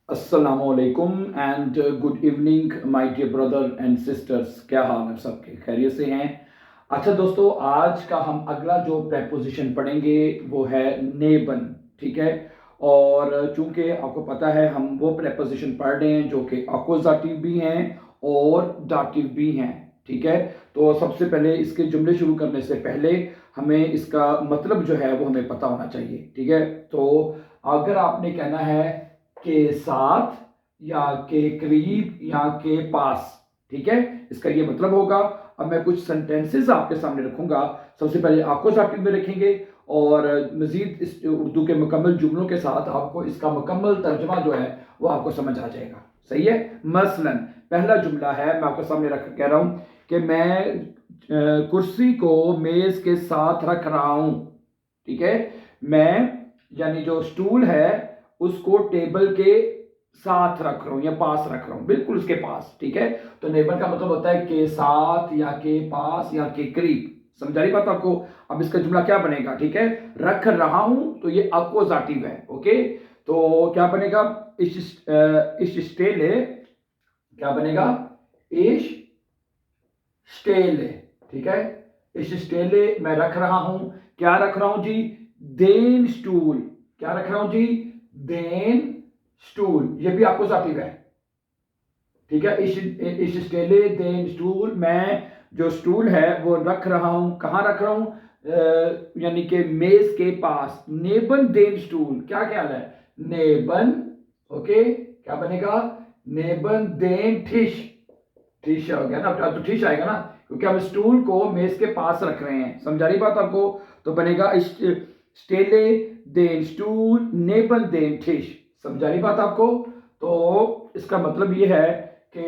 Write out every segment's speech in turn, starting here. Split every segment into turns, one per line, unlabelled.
अस्सलामुअलैकुम and good evening my dear brother and sisters. क्या हाल है सबके? खैरियत से हैं? अच्छा दोस्तों, आज का हम अगला जो प्रेपोजिशन पढ़ेंगे वो है नेबन। ठीक है। और चूंकि आपको पता है हम वो प्रेपोजिशन पढ़ रहे हैं जो कि अकुजाटिव भी हैं और डाटिव भी हैं। ठीक है। तो सबसे पहले इसके जुमले शुरू करने से पहले हमें इसका मतलब जो है वो हमें पता होना चाहिए। ठीक है। तो अगर आपने कहना है के साथ या के करीब या के पास, ठीक है, इसका ये मतलब होगा। अब मैं कुछ सेंटेंसेस आपके सामने रखूंगा। सबसे पहले अकुजाटिव में रखेंगे और मजीद इस उर्दू के मुकम्मल जुमलों के साथ आपको इसका मुकम्मल तर्जमा जो है वो आपको समझ आ जाएगा। सही है। मसलन पहला जुमला है, मैं आपके सामने रख कह रहा हूं कि मैं कुर्सी को मेज के साथ रख रहा हूं। ठीक है। मैं यानी जो स्टूल है उसको टेबल के साथ रख रहा हूं या पास रख रहा हूं, बिल्कुल उसके पास। ठीक है। तो नेबर का मतलब होता है के साथ या के पास या के करीब। समझा रही बात आपको? अब इसका जुमला क्या बनेगा? ठीक है। रख रहा हूं तो ये अकोजाटिव है। ओके। तो क्या बनेगा? इश स्टेले क्या बनेगा? इश स्टेले। ठीक है। इश स्टेले मैं रख रहा हूं। क्या रख रहा हूं जी? Then stool. क्या रख रहा हूं जी? Then stool. ये भी अकुजाटिव है। ठीक है। इश स्टेले देन स्टूल, मैं जो स्टूल है वो रख रहा हूं। कहां रख रहा हूं? यानी कि मेज के पास। नेबन देन स्टूल, क्या ख्याल है? नेबन। ओके। क्या बनेगा? नेबन देन ठिश। ठिश हो गया ना, अब तो ठिश आएगा ना, क्योंकि हम स्टूल को मेज के पास रख रहे हैं। समझा रही बात आपको? तो बनेगा स्टेले देन स्टूल नेबन देन ठिश। समझा रही बात आपको? तो इसका मतलब ये है कि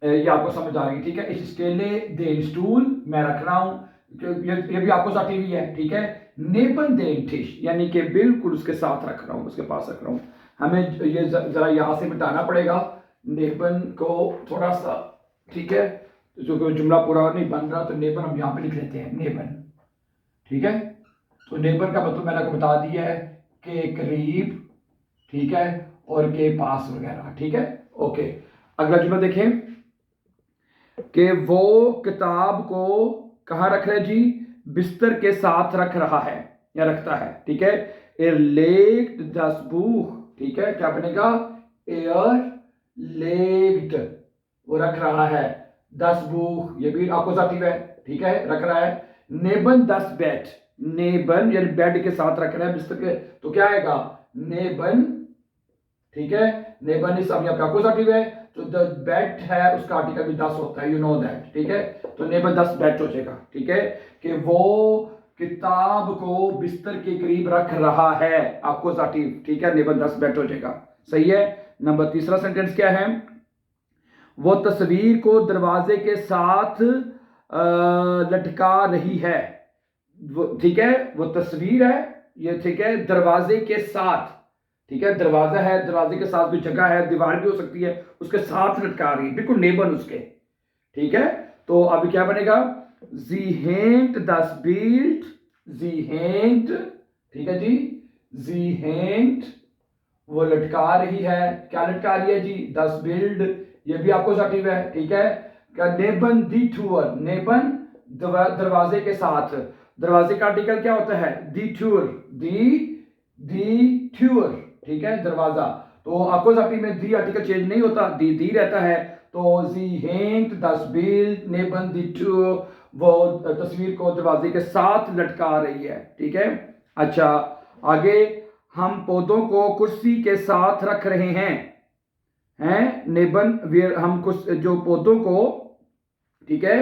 ये आपको समझ आ गई। ठीक है। इस स्टेले देन स्टूल मैं रख रहा हूं, ये भी आपको साथ ही है। ठीक है। नेबन देन ठिश यानी कि बिल्कुल उसके साथ रख रहा हूं, उसके पास रख रहा हूं। हमें ये जरा यहां से मिटाना पड़ेगा नेबन को थोड़ा सा। ठीक है। जो जुमला पूरा नहीं बन रहा तो नेबन हम यहां पे लिख लेते हैं, नेबन। ठीक है। तो नेबर का मतलब मैंने आपको बता दिया है कि करीब, ठीक है, और के पास वगैरह। ठीक है। ओके। अगला जुमला देखें कि वो किताब को कहां रख रहा है जी? बिस्तर के साथ रख रहा है या रखता है। ठीक है। एर लेग्ड दस बुक। ठीक है। क्या बनेगा? एयर लेग्ड, वो रख रहा है। दस बुक, ये भी अकुजाटिव है। ठीक है। रख रहा है। नेबन दस बेड। नेबन यानी बेड के साथ रख रहा है, बिस्तर के, तो क्या आएगा? नेबन। ठीक है। नेबन इस अब यहाँ पे अकुजाटिव है, तो द बेड है उसका आर्टिकल भी 10 होता है, यू नो दैट। ठीक है। तो नेबन 10 बेड हो जाएगा। ठीक है। कि वो किताब को बिस्तर के करीब रख रहा है, अकुजाटिव। ठीक है। नेबन 10 बेड हो जाएगा। सही है। नंबर तीसरा सेंटेंस क्या है? वो तस्वीर को दरवाजे के साथ लटका रही है। ठीक है। वो तस्वीर है ये, ठीक है, दरवाजे के साथ। ठीक है। दरवाजा है, दरवाजे के साथ कोई जगह है, दीवार भी हो सकती है, उसके साथ लटका रही है, बिल्कुल नेबर उसके। ठीक है। तो अब क्या बनेगा? जी हैंट दस बिल्ट। जी हैंट। ठीक है जी। जी हैंट वो लटका रही है। क्या लटका रही है जी? दस बिल्ड, ये भी आपको सटीव है। ठीक है। क्या? नेबन दी टूर। नेबन दरवाजे के साथ। दरवाजे का आर्टिकल क्या होता है? दी टूर। दी टूर। ठीक है। दरवाजा। तो आपको सटीव में दी आर्टिकल चेंज नहीं होता, दी रहता है। तो जी हैंट दस बिल्ड नेबन दी टूर, वो तस्वीर को दरवाजे के साथ लटका रही है। ठीक है। अच्छा, आगे हम पौधों को कुर्सी के साथ रख रहे हैं नेबन वियर, हम कुछ जो पौधों को, ठीक है,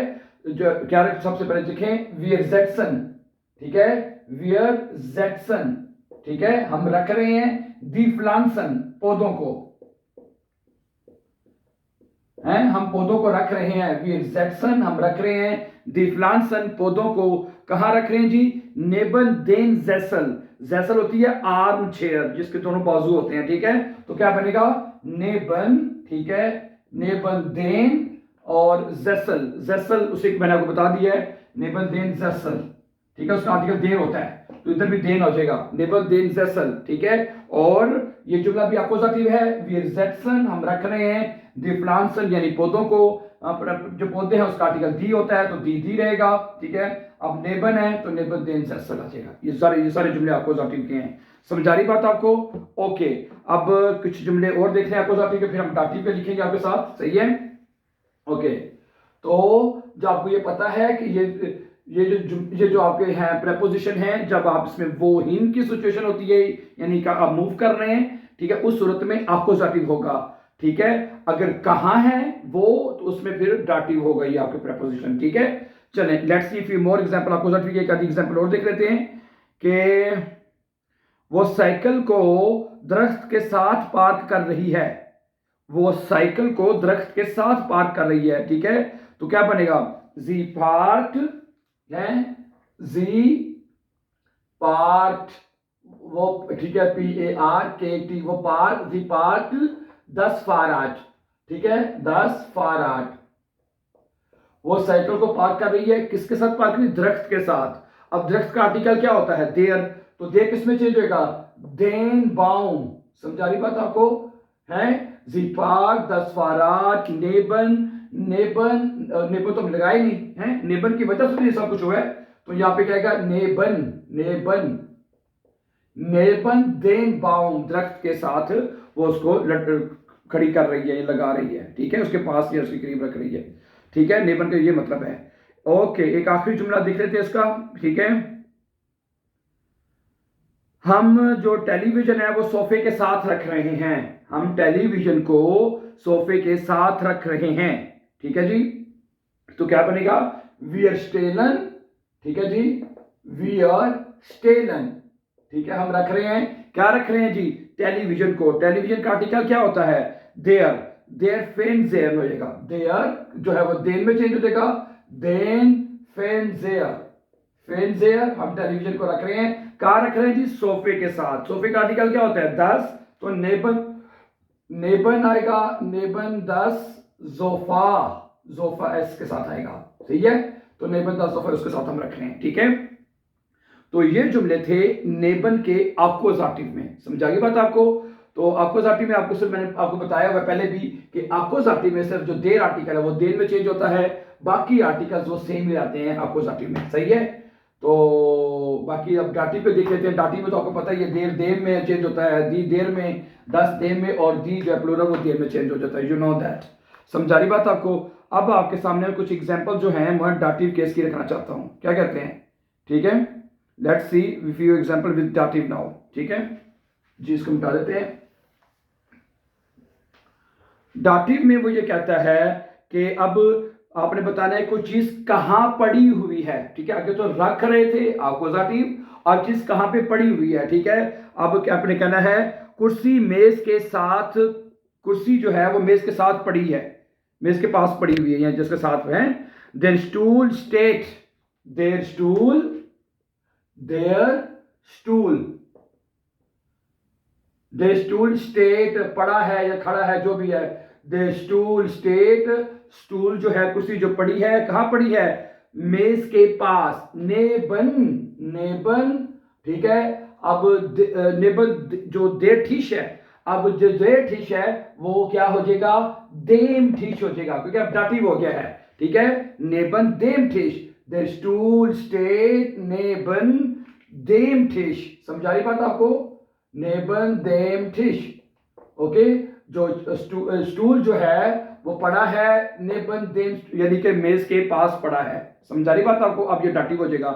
जो क्या सबसे पहले देखें वियर जेटसन। ठीक है। Wear Jetson. ठीक है। हम रख रहे हैं दी फ्लांसन, पौधों को हैं, हम पौधों को रख रहे हैं। वियर जेटसन हम रख रहे हैं। दी फ्लांसन पौधों को कहां रख रहे हैं जी? नेबन देन जेसल। जेसल होती है आर्म चेयर, जिसके दोनों बाजू होते हैं। ठीक है। तो क्या बनेगा? नेबन। ठीक है। नेबन देन और जेसल। जेसल उसे मैंने आपको बता दिया है, नेबन देन जेसल। ठीक है, उसका आर्टिकल देन होता है, तो इधर भी देन हो जाएगा, नेबन देन ज़ेसल, ठीक है। और ये जुमला भी अक्यूज़ेटिव है, wir setzen हम रख रहे हैं, die Pflanzen यानी पौधों को, जो पौधे हैं उसका आर्टिकल दी होता है तो दी रहेगा, ठीक है। अब नेबन है तो नेबन देन ज़ेसल आ जाएगा। ये सारे जुमले अक्यूज़ेटिव के हैं। समझ आ रही बात आपको? ओके, अब कुछ जुमले और देख रहे हैं अक्यूज़ेटिव के, फिर हम दाटिव पे लिखेंगे आपके साथ, सही है? ओके, तो जब आपको ये पता है कि ये जो आपके हैं प्रेपोजिशन है, जब आप इसमें वो हिन की सिचुएशन होती है, यानी कि आप मूव कर रहे हैं, ठीक है, उस सूरत में अक्यूज़ेटिव होगा, ठीक है। अगर कहाँ है वो, तो उसमें फिर दाटिव होगा ये आपके प्रेपोजिशन, ठीक है। चलें, let's see few more example, accusative के एक आधी एग्जांपल और देख लेते हैं कि वो साइकिल को दरख्त के साथ पार्क कर रही है, वो साइकिल को दरख्त के साथ पार्क कर रही है, ठीक है। तो क्या बनेगा? जी पार्क है, जी पार्क, वो ठीक है, PARKT, वो पार्क, जी पार्क 10 फाराट, ठीक है, 10 फाराट। वो साइकिल को पार्क कर रही है, किसके साथ पार्क कर रही है? दरख्त के साथ। अब दरख्त का आर्टिकल क्या होता है? देयर, तो देयर किस में चेंज होगा? देन बाउम। समझा रही बात आपको? है जी पार्क 10 फाराट नेबन, नेबन तो लगाए नहीं है, नेबन की वजह से ये सब कुछ हुआ है, तो यहां पे क्या आएगा? नेबन, नेबन, नेबन देन बाउम, दरख्त के साथ वो उसको खड़ी कर रही है, लगा रही है, ठीक है, उसके पास या उसके करीब रख रही है, ठीक है। नेबन का ये मतलब है। ओके, एक आखिरी जुमला देख लेते हैं इसका, ठीक है। हम जो टेलीविजन है वो सोफे के साथ रख रहे हैं, हम टेलीविजन को सोफे के साथ रख रहे हैं, ठीक है जी। तो क्या बनेगा? वियर स्टेलन, ठीक है जी, वियर स्टेलन, ठीक है, हम रख रहे हैं, क्या रख रहे हैं जी? टेलीविजन को। टेलीविजन का आर्टिकल क्या होता है? देयर, देयर फेन जेयर हो जाएगा, देयर जो है वो देन में चेंज हो जाएगा, देन फेन जेयर, फेन जेयर, हम टेलीविजन को रख रहे हैं, कहां रख रहे हैं जी? सोफे के साथ। सोफे का आर्टिकल क्या होता है? 10, तो नेबन, नेबन आएगा, नेबन 10 जोफा, जोफा एस के साथ आएगा, सही है। तो नेबन 10 जोफा उसके साथ हम रख रहे हैं, ठीक है। तो ये जुमले थे नेबन के अक्यूज़ेटिव में, समझा गई बात आपको? तो अक्यूज़ेटिव में आपको सिर्फ मैंने आपको बताया हुआ पहले भी कि अक्यूज़ेटिव में सिर्फ जो देर आर्टिकल है वो देर में चेंज होता है, बाकी आर्टिकल्स वो सेम ही रहते हैं अक्यूज़ेटिव में, सही है। तो बाकी अब दाटिव पे देख लेते हैं। दाटिव में तो आपको पता है ये देर देर में चेंज होता है, दी देर में, 10 देर में, और दी जो है प्लूरल वो देर में चेंज हो जाता है, यू नो दैट। समझा रही बात आपको? अब आपके सामने कुछ एग्जांपल जो हैं मैं दाटिव केस की रखना चाहता हूं, क्या कहते हैं? ठीक है, let's see few example with dative now, ठीक है जी। इसको मिटा देते हैं। दाटिव में वो ये कहता है कि अब आपने बताना है कोई चीज कहां पड़ी हुई है, ठीक है। आगे तो रख रहे थे अक्यूज़ेटिव, अब चीज कहां पे पड़ी हुई है, ठीक है। अब क्या आपने कहना है? कुर्सी मेज के साथ, कुर्सी जो है वो मेज के साथ पड़ी है, मेज के पास पड़ी हुई है, या जिसके साथ है। There stool state, there stool, there stool, there stool state पड़ा है या खड़ा है, जो भी है। देयर स्टूल स्टेट, स्टूल जो है कुर्सी जो पड़ी है, कहां पड़ी है? मेज के पास, नेबन, नेबन, ठीक है। अब नेबन जो देर ठीक है, अब जो देर ठीक है वो क्या हो जाएगा? देम ठीक हो जाएगा, क्योंकि अब दाटिव हो गया है, ठीक है। नेबन देम ठीक, देयर स्टूल स्टेट नेबन देम ठीक। समझा रही बात आपको? नेबन देम ठीक, ओके। जो स्टूल जो है वो पड़ा है नेबन देम, यानी कि मेज के पास पड़ा है। समझा रही बात आपको? अब ये दाटिव हो जाएगा,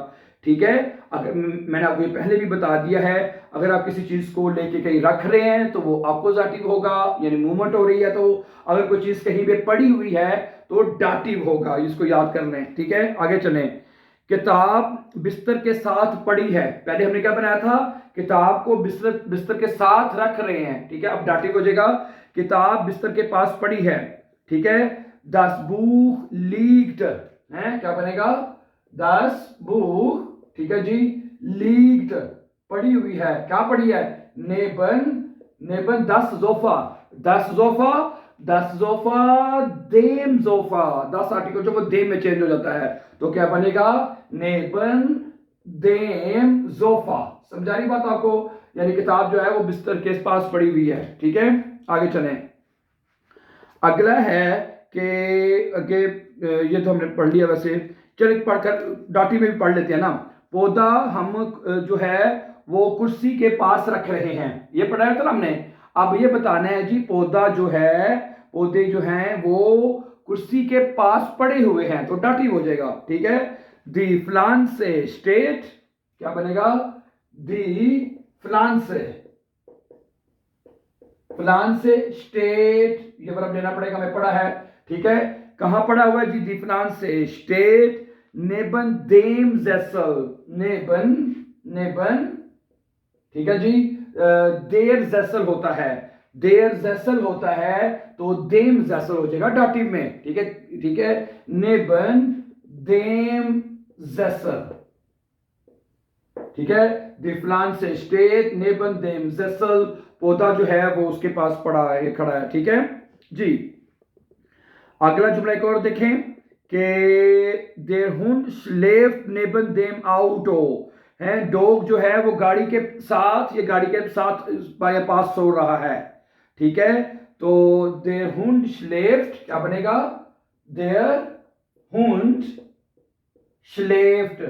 ठीक है। अगर मैंने आपको ये पहले भी बता दिया है, अगर आप किसी चीज को लेके कहीं रख रहे हैं तो वो अक्यूज़ेटिव होगा, यानी मूवमेंट हो रही है। तो अगर कोई चीज कहीं पे पड़ी हुई है तो दाटिव होगा, इसको याद कर लें, ठीक है। आगे चलें। किताब बिस्तर के साथ पड़ी है, पहले हमने क्या बनाया था? किताब को बिस्तर के साथ रख रहे हैं, ठीक है। अब दाटिव हो जाएगा, किताब बिस्तर के पास पड़ी है, ठीक है। Das Buch liegt है, क्या बनेगा? Das Buch, ठीक है जी, liegt पड़ी हुई है, क्या पड़ी है? नेबन, नेबन das Sofa, das Sofa, das Sofa dem Sofa, das article जो वो देम में चेंज हो जाता है, तो क्या बनेगा? नेबन देम जोफा। समझा रही बात आपको? यानी किताब जो है वो बिस्तर के पास पड़ी हुई है। ठीक है, आगे चलें। अगला है कि आगे ये तो हमने पढ़ लिया वैसे, चलिए पढ़कर डाटी में भी पढ़ लेते हैं ना। पौधा हम जो है वो कुर्सी के पास रख रहे हैं, ये पढ़ाया था ना हमने। अब ये बताना है जी पौधा जो है, पौधे जो हैं वो कुर्सी के पास पड़े हुए हैं, तो डाटिव हो जाएगा। ठीक है, दी फ्लान से स्टेट क्या बनेगा? दी फ्लान से स्टेट, ये वर्ब लेना पड़ेगा, मैं पढ़ा है। ठीक है, कहां पड़ा हुआ है जी? दी फ्लान से स्टेट नेबन देम जैसल, नेबन। ठीक है जी, देर जैसल होता है, देर जैसल होता है, तो देम जैसल हो जाएगा डाटिव में। ठीक है, ठीक है, नेबन देम जैसल। ठीक है, दिफलान से स्टेट नेबन देम जैसल, पौधा जो है वो उसके पास पड़ा है, खड़ा है। ठीक है जी, अगला जुमला एक और देखें कि देर हुंड स्लेव्ड नेबन देम आउटो, है डॉग जो है वो गाड़ी के साथ, ये गाड़ी के साथ बाय पास सो रहा है। ठीक है, तो देर हुंड स्लेव्ड क्या बनेगा? देर हुंड स्लेव्ड।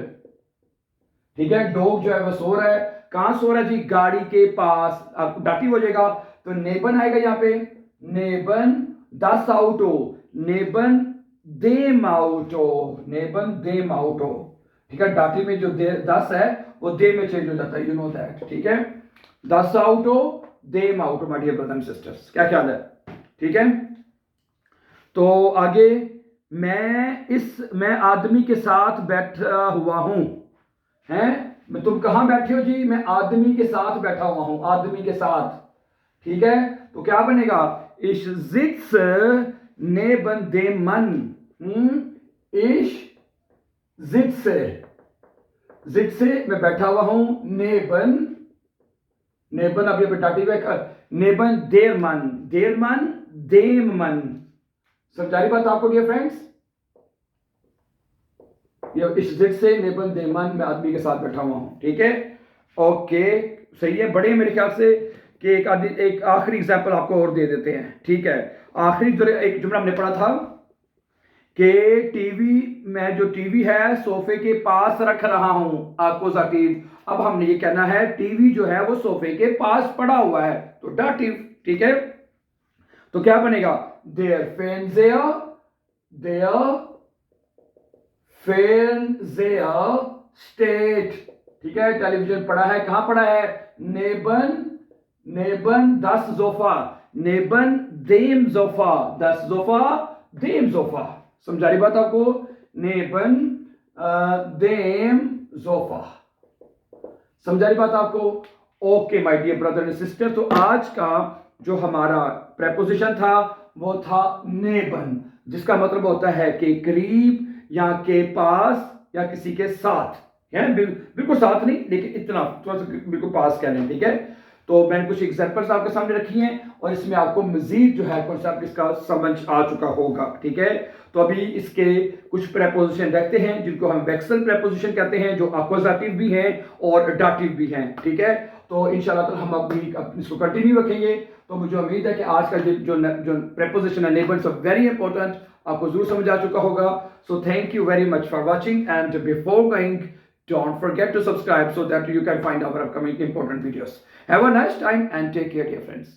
ठीक है, डॉग जो है वो सो रहा है, कहां सो रहा है जी? गाड़ी के पास। आपको डाटिव हो जाएगा, तो नेबन आएगा यहाँ पे, नेबन दस आउटो, नेबन देम आउटो, नेबन देम आउटो। ठीक है, डाटिव में जो दस है वो दे में चेंज हो जाता है, यू नो दैट। ठीक है, दस आउटो, देम आउटो, my dear brother and sisters, क्या ख्याल है? ठीक है, तो आगे, मैं आदमी के साथ बैठा हुआ हूं, हैं? मैं, तुम कहां बैठे हो जी? मैं आदमी के साथ बैठा हुआ हूं, आदमी के साथ। ठीक है, तो क्या बनेगा? इश जिट्स नेबन देमन, इश जिट्स मैं बैठा हुआ हूं, नेबन अब ये बेटाटिव है, नेबन देरमन देममन। समझा रही बात आपको डियर फ्रेंड्स? ये इस जिद से नेबन देमन, मैं आदमी के साथ बैठा हुआ हूं। ठीक है, ओके, सही है, बड़े मेरे ख्याल से कि एक आखिरी एग्जांपल आपको और दे देते हैं। ठीक है, आखिरी जो एक जुमला हमने पढ़ा था कि टीवी, मैं जो टीवी है सोफे के पास रख रहा हूं, अपोजिटिव। अब हमने ये कहना है टीवी जो है वो सोफे के पास पड़ा हुआ है, तो डाटिव। ठीक है, तो क्या बनेगा? देयर फेनजेयर स्टेट। ठीक है, टेलीविजन पड़ा है, कहां पड़ा है? नेबन दस जोफा, नेबन देम जोफा, दस जोफा देम जोफा। समझा रही बात आपको? नेबन देम जोफा। समझा रही बात आपको? Okay my dear brother and sister, तो आज का जो हमारा प्रेपोजिशन था वो था नेबन, जिसका मतलब होता है कि करीब या के पास या किसी के साथ, है बिल्कुल साथ नहीं, लेकिन इतना थोड़ा सा बिल्कुल पास कह लें। ठीक है, तो मैंने कुछ एग्जांपल्स आपके सामने रखी हैं और इसमें आपको मजीद जो है कॉन्सेप्ट इसका समझ आ चुका होगा। ठीक है, तो अभी इसके कुछ प्रेपोजिशन रखते हैं जिनको हम वेक्सल प्रेपोजिशन कहते हैं, जो अक्वजाटिव भी हैं और डाटिव भी हैं। ठीक है, तो इंशाल्लाह तो हम अभी इसको कंटिन्यू रखेंगे। तो मुझे उम्मीद है कि आज का जो प्रेपोजिशन है नेबन, सब वेरी इंपॉर्टेंट, आपको जरूर समझ आ चुका होगा। So thank you very much for watching, and before going, don't forget to subscribe so that you can find our upcoming important videos. Have a nice time and take care, dear friends.